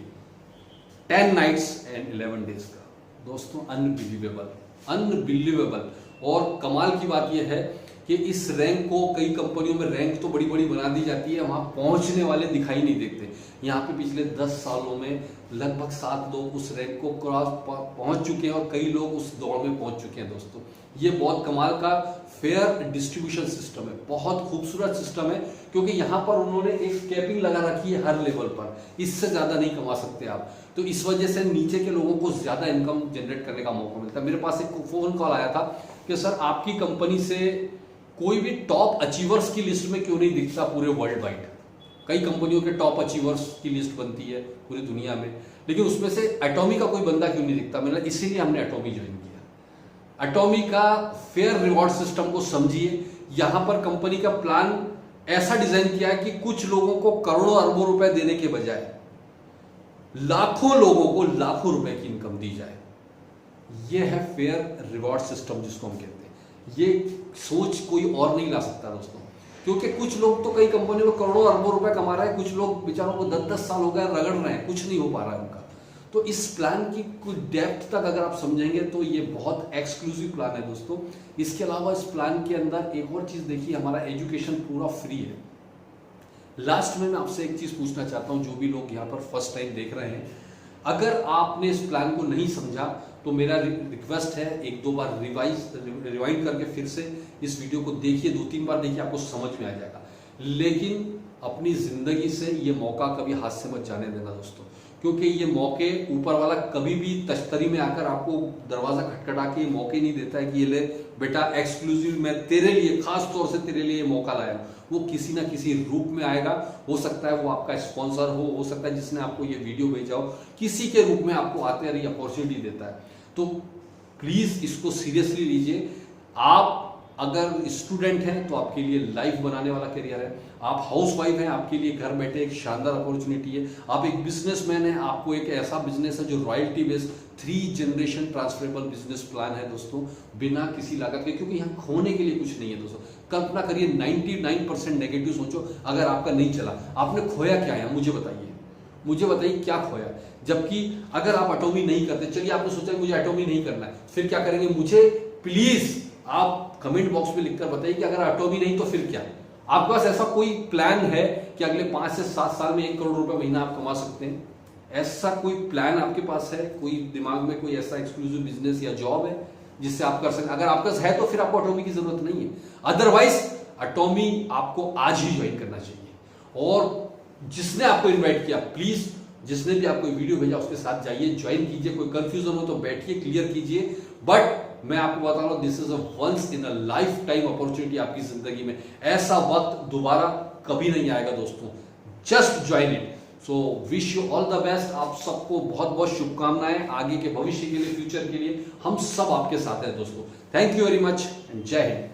10 नाइट्स एंड 11 डेज का। दोस्तों अनबिलीवेबल। और कमाल की बात यह है कि इस रैंक को कई कंपनियों में रैंक तो बड़ी बड़ी बना दी जाती है, वहां पहुंचने वाले दिखाई नहीं देते। यहाँ पे पिछले 10 सालों में लगभग 7 लोग उस रैंक को क्रॉस पहुंच चुके हैं और कई लोग उस दौड़ में पहुंच चुके हैं। दोस्तों ये बहुत कमाल का फेयर डिस्ट्रीब्यूशन सिस्टम है, बहुत खूबसूरत सिस्टम है, क्योंकि यहाँ पर उन्होंने एक कैपिंग लगा रखी है हर लेवल पर, इससे ज्यादा नहीं कमा सकते आप। तो इस वजह से नीचे के लोगों को ज्यादा इनकम जनरेट करने का मौका मिलता है। मेरे पास एक फोन कॉल आया था कि सर आपकी कंपनी से कोई भी टॉप अचीवर्स की लिस्ट में क्यों नहीं दिखता पूरे वर्ल्ड वाइड। कई कंपनियों के टॉप अचीवर्स की लिस्ट बनती है पूरी दुनिया में, लेकिन उसमें से एटॉमी का कोई बंदा क्यों नहीं दिखता। मतलब इसीलिए हमने एटॉमी ज्वाइन किया। एटॉमी का फेयर रिवॉर्ड सिस्टम को समझिए। यहां पर कंपनी का प्लान ऐसा डिजाइन किया है कि कुछ लोगों को करोड़ों अरबों रुपए देने के बजाय लाखों लोगों को लाखों रुपए की इनकम दी जाए। यह है फेयर रिवॉर्ड सिस्टम जिसको हम कहते हैं। ये सोच कोई और नहीं ला सकता दोस्तों, क्योंकि कुछ लोग तो कई कंपनियों में करोड़ों अरबों रुपए कमा रहे हैं, कुछ लोग बेचारों को 10-10 साल हो गए रगड़ रहे हैं, कुछ नहीं हो पा रहा है उनका। तो इस प्लान की कुछ डेप्थ तक अगर आप समझेंगे तो ये बहुत एक्सक्लूसिव प्लान है दोस्तों। इसके अलावा इस प्लान के अंदर एक और चीज देखिए, हमारा एजुकेशन पूरा फ्री है। लास्ट में मैं आपसे एक चीज पूछना चाहता हूं, जो भी लोग यहाँ पर फर्स्ट टाइम देख रहे हैं, अगर आपने इस प्लान को नहीं समझा तो मेरा रिक्वेस्ट है 1-2 बार रिवाइंड करके फिर से इस वीडियो को देखिए, 2-3 बार देखिए, आपको समझ में आ जाएगा। लेकिन अपनी जिंदगी से ये मौका कभी हाथ से मत जाने देना दोस्तों, क्योंकि ये मौके ऊपर वाला कभी भी तश्तरी में आकर आपको दरवाजा खटखटा के मौके नहीं देता है कि ये ले बेटा एक्सक्लूसिव मैं तेरे लिए, खास तौर से तेरे लिए मौका लाया। वो किसी ना किसी रूप में आएगा। हो सकता है वो आपका स्पॉन्सर हो सकता है जिसने आपको ये वीडियो भेजा हो, किसी के रूप में आपको आते रही अपॉर्चुनिटी देता है। तो प्लीज इसको सीरियसली लीजिए। आप अगर स्टूडेंट हैं तो आपके लिए लाइफ बनाने वाला करियर है। आप हाउसवाइफ हैं, आपके लिए घर बैठे एक शानदार अपॉर्चुनिटी है। आप एक बिजनेसमैन हैं, आपको एक ऐसा बिजनेस है जो royalty based 3 generation transferable business plan है दोस्तों, बिना किसी लागत के, क्योंकि यहाँ खोने के लिए कुछ नहीं है दोस्तों। कल्पना करिए 99% नेगेटिव सोचो, अगर आपका नहीं चला, आपने खोया क्या है मुझे बताइए क्या खोया। जबकि अगर आप एटॉमी नहीं करते, चलिए आपने सोचा मुझे एटॉमी नहीं करना है, फिर क्या करेंगे, मुझे प्लीज आप कमेंट बॉक्स में लिखकर बताइए कि अगर एटॉमी नहीं तो फिर क्या। आपके पास ऐसा कोई प्लान है कि अगले 5 से 7 साल में 1 करोड़ रुपए महीना आप कमा सकते हैं? ऐसा कोई प्लान आपके पास है? कोई दिमाग में कोई ऐसा एक्सक्लूसिव बिजनेस या जॉब है जिससे आप कर सकते? अगर आपके पास है तो फिर आपको अटोमी की जरूरत नहीं है, अदरवाइज अटोमी आपको आज ही ज्वाइन करना चाहिए। और जिसने आपको इन्वाइट किया, प्लीज जिसने भी आपको वीडियो भेजा उसके साथ जाइए, ज्वाइन कीजिए। कोई कंफ्यूजन हो तो बैठिए, क्लियर कीजिए। बट मैं आपको बता रहा हूं, this is a once in a lifetime opportunity आपकी जिंदगी में। ऐसा वक्त दोबारा कभी नहीं आएगा दोस्तों, just join it. So wish you all the best. आप सबको बहुत बहुत शुभकामनाएं आगे के भविष्य के लिए, फ्यूचर के लिए। हम सब आपके साथ हैं दोस्तों। Thank you very much and जय हिंद।